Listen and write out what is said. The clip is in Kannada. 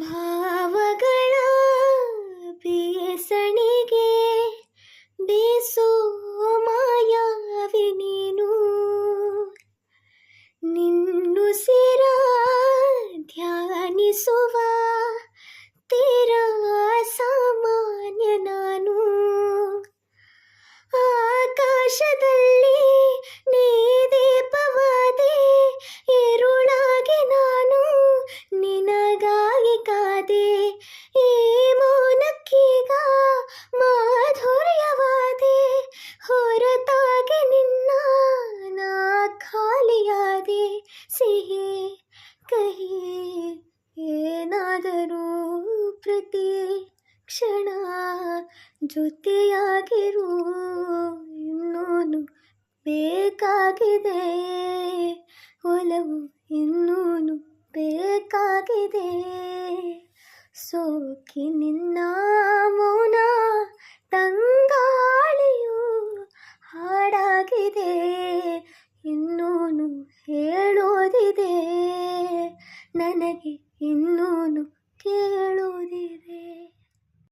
ಭಾವಗಳ ಬೇಸಣಿಗೆ ಬೇಸೋ ಮಾಯಾವಿ ನೀನು. ನಿನ್ನುಸಿರ ಧ್ಯಾನಿಸುವ ತೀರ ಸಾಮಾನ್ಯ ನಾನು. ಆಕಾಶದಲ್ಲಿ ನೀ ದೀಪವಾದೆ, ഇരുಳಾಗಿ ನಾನು ನಿನಗಾಗಿ ಕಾದೆ. ಈ ಮೌನಕ್ಕೀಗ ಮಾಧುರ್ಯವಾದೆ, ಹೊರತಾಗಿ ನಿನ್ನ ನಾ ಖಾಲಿಯಾದೆ. ಸಿಹಿ ಕಹಿ ಏನಾದರೂ ಪ್ರತಿ ಕ್ಷಣ ಜೊತೆಯಾಗಿರು. ಇನ್ನೂನು ಬೇಕಾಗಿದೆ ಒಲವು, ಇನ್ನೂನು ಬೇಕಾಗಿದೆ. ಸೋಕಿ ನಿನ್ನ ಮೌನ ತಂಗಾಳಿಯು ಹಾಡಾಗಿದೆ. ಇನ್ನೂನು ಹೇಳೋದಿದೆ ನನಗೆ, ಇನ್ನೂನು ಕೇಳೋದಿದೆ.